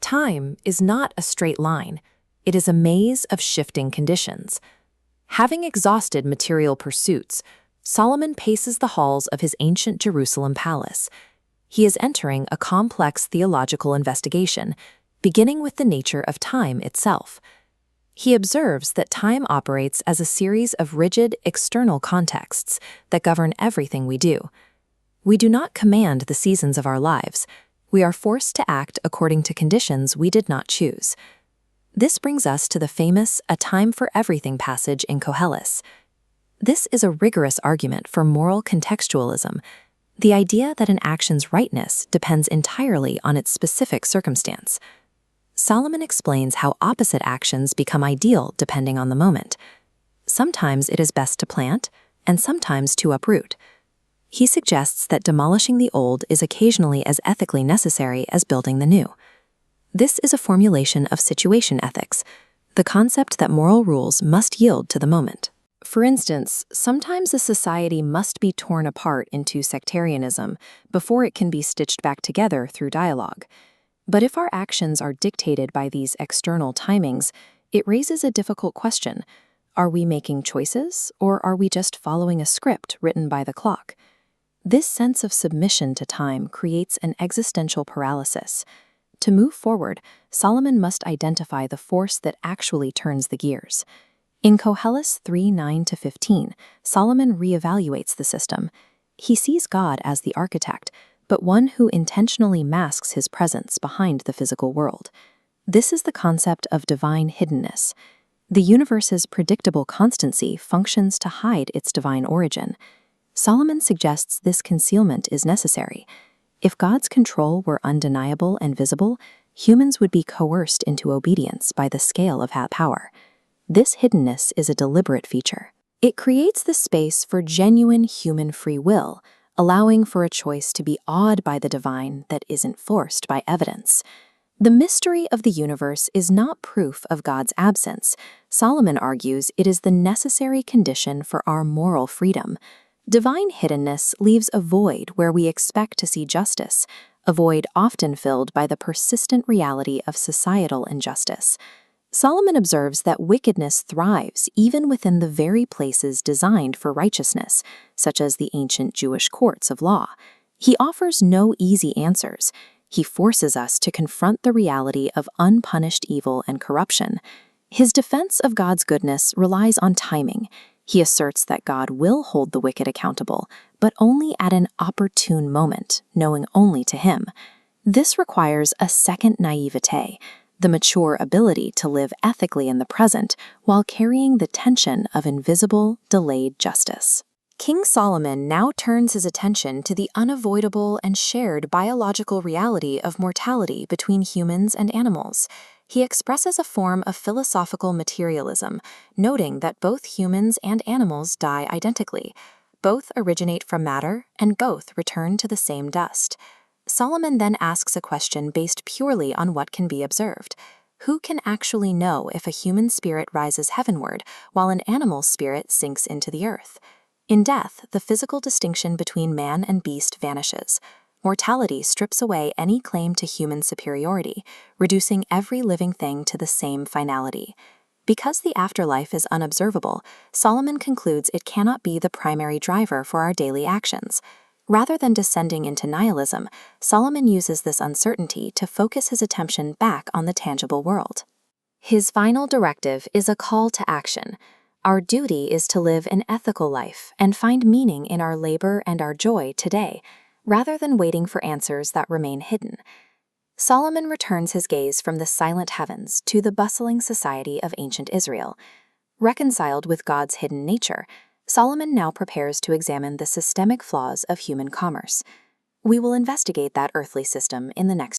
Time is not a straight line. It is a maze of shifting conditions. Having exhausted material pursuits, Solomon paces the halls of his ancient Jerusalem palace. He is entering a complex theological investigation, beginning with the nature of time itself. He observes that time operates as a series of rigid external contexts that govern everything we do. We do not command the seasons of our lives. We are forced to act according to conditions we did not choose. This brings us to the famous "a time for everything" passage in Koheles. This is a rigorous argument for moral contextualism, the idea that an action's rightness depends entirely on its specific circumstance. Solomon explains how opposite actions become ideal depending on the moment. Sometimes it is best to plant, and sometimes to uproot. He suggests that demolishing the old is occasionally as ethically necessary as building the new. This is a formulation of situation ethics, the concept that moral rules must yield to the moment. For instance, sometimes a society must be torn apart into sectarianism before it can be stitched back together through dialogue. But if our actions are dictated by these external timings, it raises a difficult question. Are we making choices, or are we just following a script written by the clock? This sense of submission to time creates an existential paralysis. To move forward, Solomon must identify the force that actually turns the gears. In Koheles 3:9-15, Solomon reevaluates the system. He sees God as the architect, but one who intentionally masks his presence behind the physical world. This is the concept of divine hiddenness. The universe's predictable constancy functions to hide its divine origin. Solomon suggests this concealment is necessary. If God's control were undeniable and visible, humans would be coerced into obedience by the scale of that power. This hiddenness is a deliberate feature. It creates the space for genuine human free will, allowing for a choice to be awed by the divine that isn't forced by evidence. The mystery of the universe is not proof of God's absence. Solomon argues it is the necessary condition for our moral freedom. Divine hiddenness leaves a void where we expect to see justice, a void often filled by the persistent reality of societal injustice. Solomon observes that wickedness thrives even within the very places designed for righteousness, such as the ancient Jewish courts of law. He offers no easy answers. He forces us to confront the reality of unpunished evil and corruption. His defense of God's goodness relies on timing. He asserts that God will hold the wicked accountable, but only at an opportune moment, knowing only to him. This requires a second naivete, the mature ability to live ethically in the present while carrying the tension of invisible, delayed justice. King Solomon now turns his attention to the unavoidable and shared biological reality of mortality between humans and animals. He expresses a form of philosophical materialism, noting that both humans and animals die identically. Both originate from matter, and both return to the same dust. Solomon then asks a question based purely on what can be observed. Who can actually know if a human spirit rises heavenward while an animal spirit sinks into the earth? In death, the physical distinction between man and beast vanishes. Mortality strips away any claim to human superiority, reducing every living thing to the same finality. Because the afterlife is unobservable, Solomon concludes it cannot be the primary driver for our daily actions. Rather than descending into nihilism, Solomon uses this uncertainty to focus his attention back on the tangible world. His final directive is a call to action. Our duty is to live an ethical life and find meaning in our labor and our joy today, rather than waiting for answers that remain hidden. Solomon returns his gaze from the silent heavens to the bustling society of ancient Israel. Reconciled with God's hidden nature, Solomon now prepares to examine the systemic flaws of human commerce. We will investigate that earthly system in the next